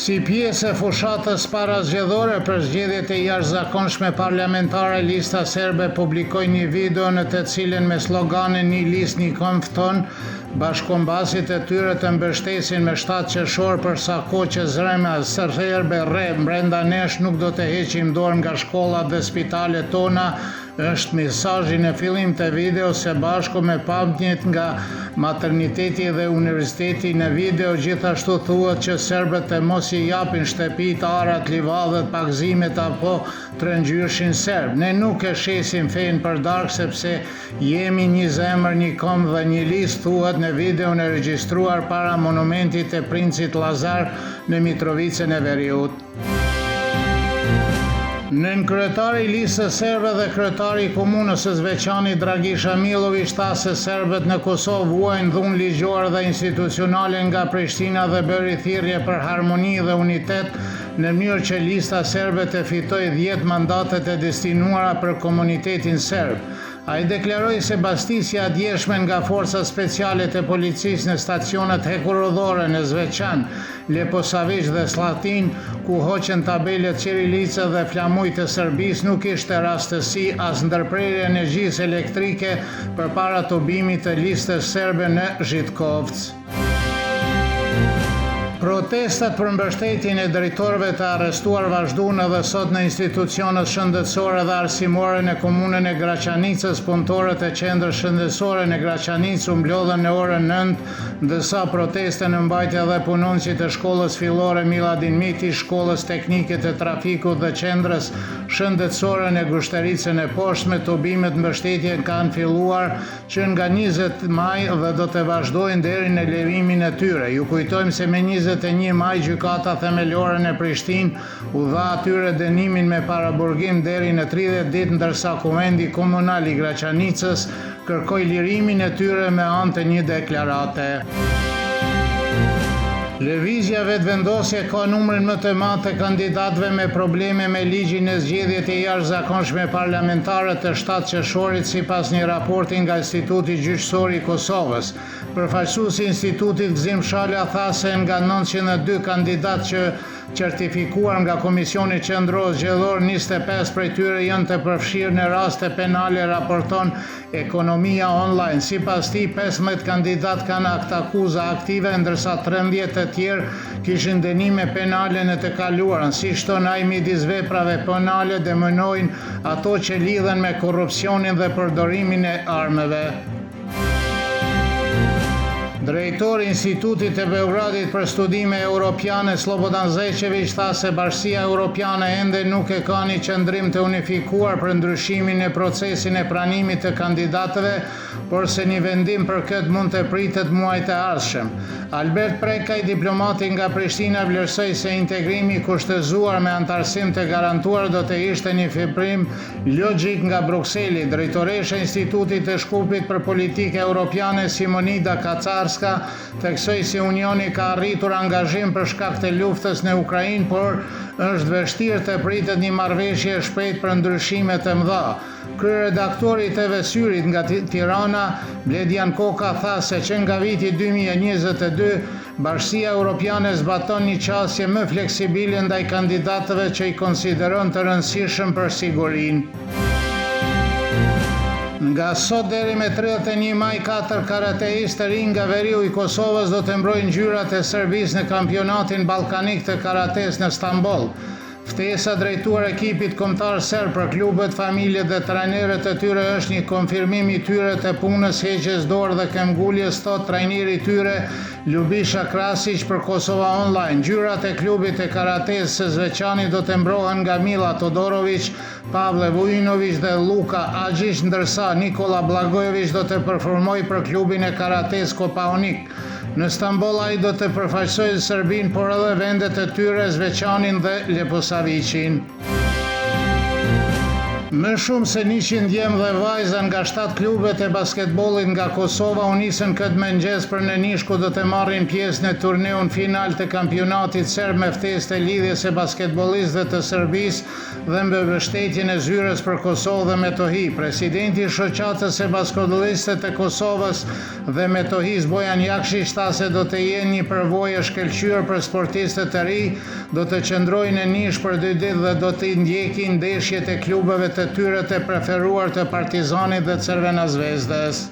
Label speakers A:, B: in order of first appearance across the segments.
A: Si pjesë e fushatës parazgjedhore për zgjedhjet e jashtëzakonshme parlamentare, lista serbe publikoi një video në të cilën me sloganin "Një listë, një konfton", bashkëkombasit e tyre të mbështesin me 7 qershor për sa kohë që zrema serbe rre brenda nesh nuk do të heqim dorë nga shkollat dhe spitalet tona. Është mesazhi në fillim të videos së bashku me pamjet nga materniteti dhe universiteti. Në video gjithashtu thuhet që serbët të mos i japin shtëpitë, arat, livadët, pagëzimet apo trëngjyshin serb. Ne nuk e shesim fen për darkë sepse jemi një zemër, një kom dhe një listë, thuhet në videon e regjistruar para monumentit të Princit Lazar në Mitrovicën e Veriut. Nën kryetari i listës serbe dhe kryetari i komunës së Zveçanit Dragisha Milović tha se serbët në Kosovë vuajnë dhunë ligjore dhe institucionale nga Prishtina dhe bëri thirrje për harmoni dhe unitet në mënyrë që lista serbe të fitojë 10 mandatet e destinuara për komunitetin serb. Ai deklaroi se mbastisia e djeshme nga forcat speciale të policisë në stacionet hekurudhore në Zveçan, Leposavić dhe Slatin, ku hoqen tabelet qirilice dhe flamuj të Serbisë, nuk ishte rastësi as ndërprerje energjisë elektrike përpara tubimit të listës serbe në Žitkovec. Protestat për mbështetjen e drejtorëve të arrestuar vazhduan edhe sot në institucionet shëndetësore dhe arsimore në komunën e Graçanicës. Punëtorët e qendrës shëndetësore në Graçanicë u mblodhen në orën 9, ndërsa protestën e mbajtë edhe punonësit e shkollës fillore Miladin Miti, shkollës teknike të trafikut dhe qendrës shëndetësore në Gushtericën e Poshtme. Tubimet mbështetje kanë filluar që nga 20 maj dhe do të vazhdojnë deri në levimin e tyre. Ju kujtojmë se me 21 maj gjykata themelore në Prishtinë u dha atyre dënimin me paraburgim deri në 30 ditë, ndërsa Kuvendi Komunal i Graçanicës kërkoi lirimin e tyre me anë të një deklarate. Lëvizja vetëvendosje ka numrin më të madh të kandidatëve me probleme me ligjin e zgjedhjeve të jashtëzakonshme parlamentare të 7 qershorit, sipas një raporti nga Instituti Gjyqësor i Kosovës. Përfaqësuesi i institutit Gzim Shala tha se nga 902 kandidatë që certifikuar nga Komisioni Qendror Zgjedhor, 25 prej tyre janë të përfshirë në raste penale, raporton Ekonomia Online. Sipas tij, 15 kandidatë kanë aktakuza aktive, ndërsa 13 të tjerë kishin dënime penale në të kaluarën. Si shton ai, midis veprave penale dëmojnë ato që lidhen me korrupsionin dhe përdorimin e armëve. Drejtori i Institutit të Beogradit për Studime Europiane Slobodan Zečević tha se Bashkia Europiane ende nuk e ka një qendrim të unifikuar për ndryshimin e procesin e pranimit të kandidatëve, por se një vendim për këtë mund të pritet muajt e ardhshëm. Albert Prekaj, diplomati nga Prishtina, vlerësoi se integrimi i kushtëzuar me antarësim të garantuar do të ishte një veprim logjik nga Brukseli. Drejtoresha e Institutit të Shkupit për Politikë Europiane Simonida Kacarska theksoi se Unioni ka arritur angazhim për shkak të luftës në Ukrainë, por është vështirë të pritet një marrëveshje e shpejtë për ndryshime të mëdha. Kryeredaktori i TV Syrit nga Tirana, Bledian Koka, tha se që nga viti 2022 Bashkia Europiane zbaton një qasje më fleksibile ndaj kandidatëve që i konsideron të rëndësishëm për sigurinë. Nga sot deri me 31 maj, 4 karateistë të rinj nga veriu i Kosovës do të mbrojnë ngjyrat e Serbisë në kampionatin ballkanik të karates në Stamboll. Ftesa drejtuar ekipit kombëtar serb për klubet, familjet dhe trajnerët e tyre është një konfirmim i tyre të punës heqjes dorë dhe këmbguljes, thot trajneri i tyre Ljubisha Krasić për Kosova Online. Ngjyrat e klubit të karates së Zveçanit do të mbrohen nga Mila Todorović, Pavle Vujinović dhe Luka Agić, ndërsa Nikola Blagojević do të performojë për klubin e karates Kopaonik. Në Stamboll ai do të përfaqësojë Serbinë, por edhe vendet e tyre Zveçanin dhe Leposavicin. Më shumë se 100 djemë dhe vajza nga 7 klubet e basketbollit nga Kosova u nisën këtë mëngjes për në Nish ku do të marrin pjesë në turneun final të kampionatit serb me ftesë të lidhjes së basketbollistëve të Serbisë dhe me mbështetjen e zyrës për Kosovë dhe Metohi. Presidenti i shoqatës së basketbollistëve të Kosovës dhe Metohisë Bojan Jakshi tha se do të jenë një përvojë e shkëlqyer për sportistët e ri, do të qëndrojnë në Nish për 2 ditë dhe do të ndjekin ndeshjet e klubeve të tyre të preferuar të Partizanit dhe Crvena Zvezdës.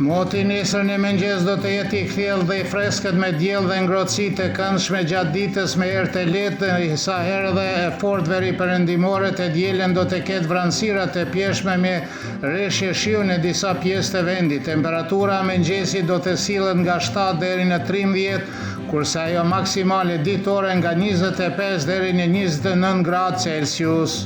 A: Moti nesër në mëngjes do të jetë i kthjellë dhe i freskët me diell dhe ngrohtësi të këndshme gjatë ditës me erë të lehtë, sa herë dhe e fortë veriperëndimore të dielën do të ketë vranësira të pjeshme me rreshje shiu në disa pjesë të vendit. Temperatura e mëngjesit do të sillet nga 7 deri në 13, kurse ajo maksimale ditore nga 25 deri në 29 gradë Celsius.